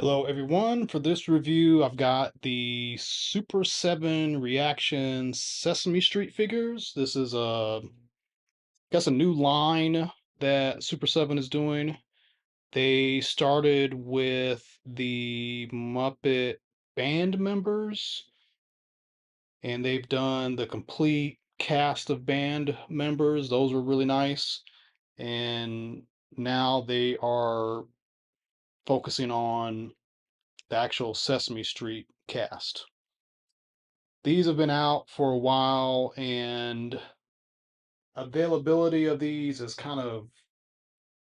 Hello everyone. For this review, I've got the Super 7 Reaction Sesame Street figures. This is guess a new line that Super 7 is doing. They started with the Muppet band members, and they've done the complete cast of band members. Those were really nice. And now they are focusing on the actual Sesame Street cast. These have been out for a while, and availability of these is kind of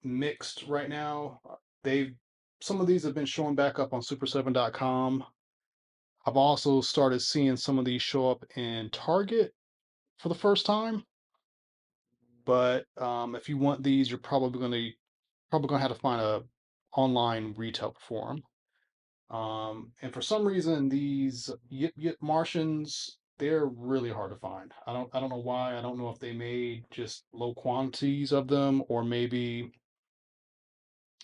mixed right now. They've Some of these have been showing back up on Super7.com. I've also started seeing some of these show up in Target for the first time. But if you want these, you're probably gonna have to find a online retail for them. And for some reason, these Yip Yip Martians, they're really hard to find. I don't know why. I don't know if they made just low quantities of them, or maybe,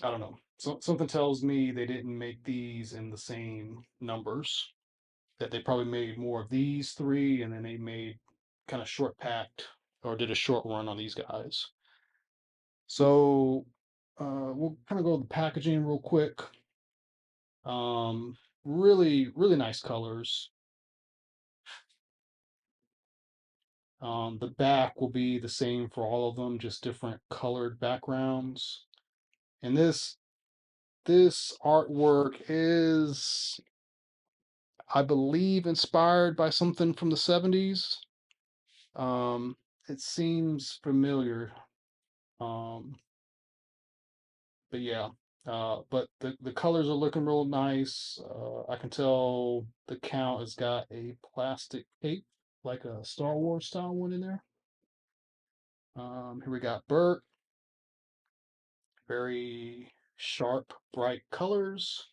I don't know. Something tells me they didn't make these in the same numbers, that they probably made more of these three, and then they made kind of short packed or did a short run on these guys. So we'll kind of go to the packaging real quick. Really, really nice colors. The back will be the same for all of them, just different colored backgrounds. And this artwork is, I believe, inspired by something from the 70s. Um, it seems familiar. Um, but yeah. But the colors are looking real nice. I can tell the count has got a plastic cape, like a Star Wars style one in there. Here we got Bert. Very sharp, bright colors.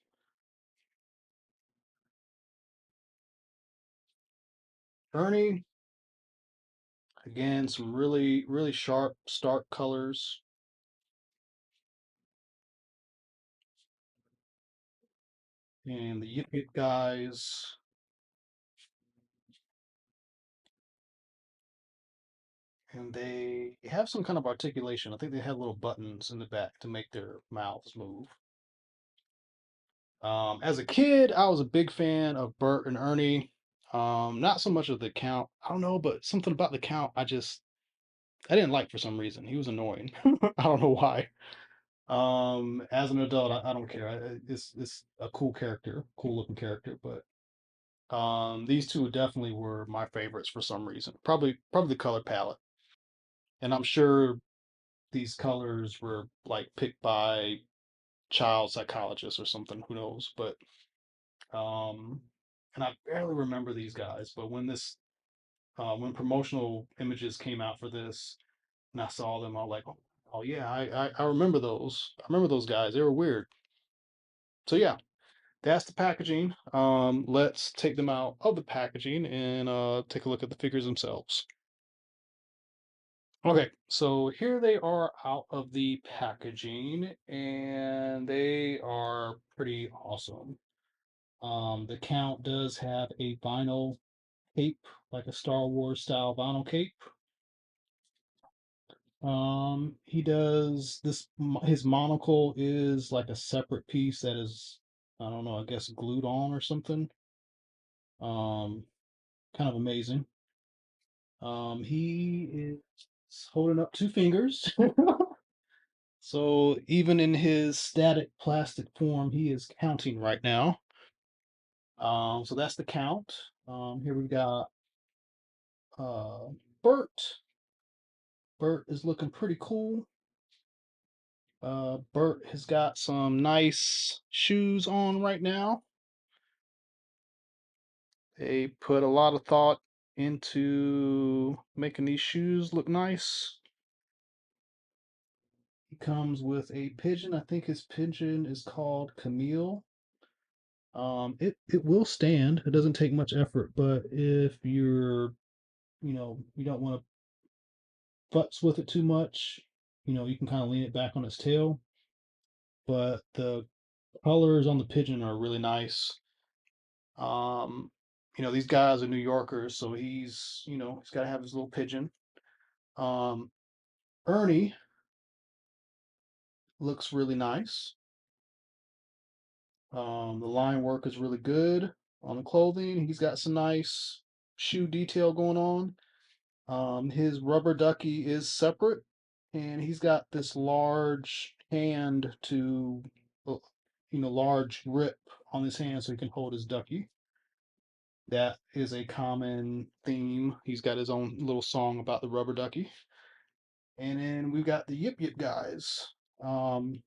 Ernie, again, some really, really sharp, stark colors. And the Yip Yip guys, and they have some kind of articulation. I think they have little buttons in the back to make their mouths move. As a kid, I was a big fan of Bert and Ernie. Not so much of the Count. I don't know, but something about the Count I didn't like for some reason. He was annoying. I don't know why. As an adult, I don't care. It's a cool character, cool looking character, but these two definitely were my favorites for some reason. Probably the color palette, and I'm sure these colors were like picked by child psychologists or something. Who knows? But um, and I barely remember these guys, but when promotional images came out for this, and I saw them, I was like, oh yeah, I remember those. I remember those guys. They were weird. So yeah, that's the packaging. Let's take them out of the packaging and take a look at the figures themselves. Okay, so here they are out of the packaging, and they are pretty awesome. The Count does have a vinyl cape, like a Star Wars style vinyl cape. He does this, his monocle is like a separate piece that is, I don't know, I guess glued on or something. Um, Kind of amazing. He is holding up two fingers. So even in his static plastic form, he is counting right now. So that's the count. Here we got uh, Bert. Bert is looking pretty cool. Bert has got some nice shoes on right now. They put a lot of thought into making these shoes look nice. He comes with a pigeon. I think his pigeon is called Camille. It will stand. It doesn't take much effort, but if you don't want to futz with it too much, you can kind of lean it back on its tail. But the Colors on the pigeon are really nice. Um, these guys are New Yorkers, so he's got to have his little pigeon. Um, Ernie looks really nice. The line work is really good on the clothing. He's got some nice shoe detail going on. His rubber ducky is separate, and he's got this large hand to, uh, large grip on his hand so he can hold his ducky. That is a common theme. He's got his own little song about the rubber ducky. And then we've got the Yip Yip guys. Um,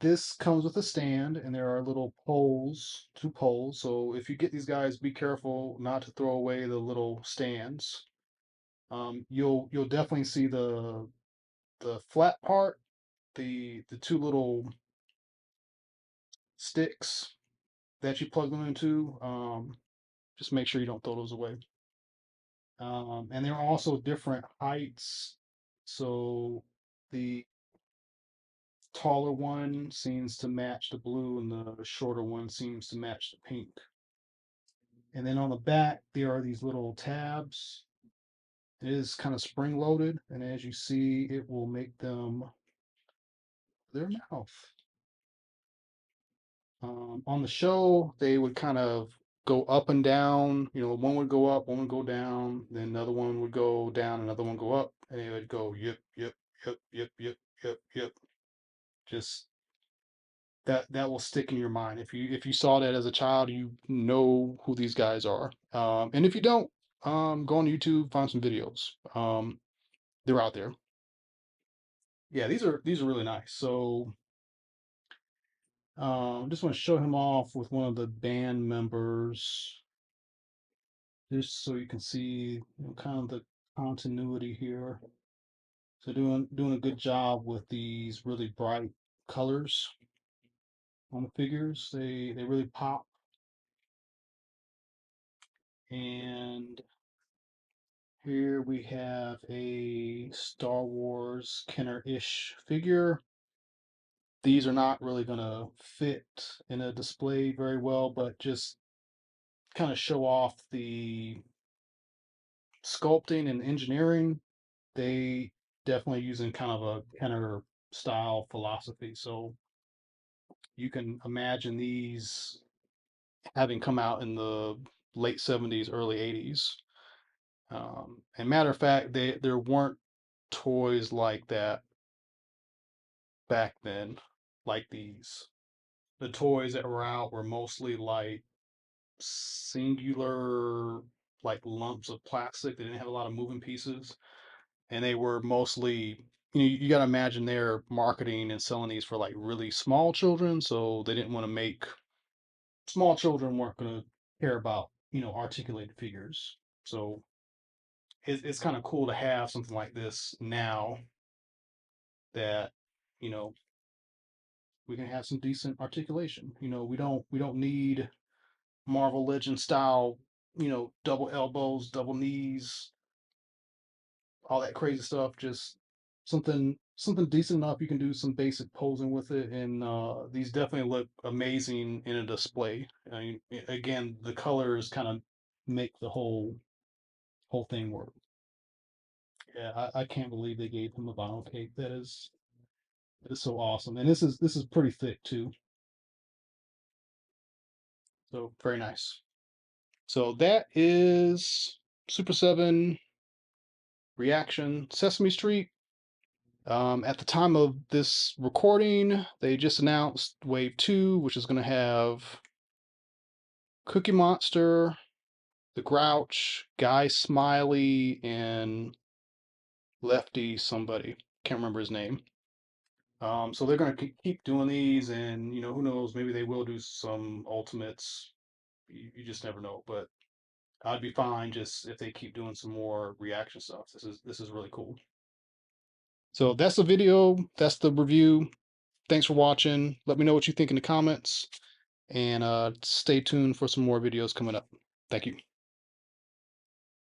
this comes with a stand, and there are little poles, two poles. So if you get these guys, be careful not to throw away the little stands. You'll definitely see the flat part, the two little sticks that you plug them into. Just make sure you don't throw those away. And there are also different heights. So the taller one seems to match the blue, and the shorter one seems to match the pink. And then on the back, there are these little tabs. It is kind of spring loaded, and as you see, it will make them their mouth. On the show, they would kind of go up and down. One would go up, one would go down, then another one would go down, another one go up, and it would go yip, yip, yip, yip, yip, yip, yip. Just that will stick in your mind. If you saw that as a child, you know who these guys are. And if you don't, go on YouTube, find some videos. They're out there. Yeah, these are really nice. So just want to show him off with one of the band members, just so you can see kind of the continuity here. So doing a good job with these really bright colors on the figures. They really pop. And here we have a Star Wars Kenner-ish figure. These are not really going to fit in a display very well, but just kind of show off the sculpting and engineering. They definitely using kind of a Kenner style philosophy. So you can imagine these having come out in the late 70s, early 80s. And matter of fact, there weren't toys like that back then, like these. The toys that were out were mostly like singular, like lumps of plastic. They didn't have a lot of moving pieces, and they were mostly. You got to imagine they're marketing and selling these for like really small children, so they didn't want to make small children weren't going to care about articulated figures. So it's kind of cool to have something like this now that you know we can have some decent articulation. We don't need Marvel Legend style, double elbows, double knees, all that crazy stuff. Just something decent enough. You can do some basic posing with it, and these definitely look amazing in a display. I mean, again, the colors kind of make the whole thing work. Yeah, I can't believe they gave him a vinyl cape. That is so awesome, and this is pretty thick too. So very nice. So that is Super 7 Reaction Sesame Street. At the time of this recording, they just announced Wave 2, which is going to have Cookie Monster, the Grouch, Guy Smiley, and Lefty somebody. Can't remember his name. So they're going to keep doing these, and who knows? Maybe they will do some Ultimates. You just never know. But I'd be fine just if they keep doing some more reaction stuff. This is really cool. So that's the video. That's the review. Thanks for watching. Let me know what you think in the comments, and stay tuned for some more videos coming up. Thank you.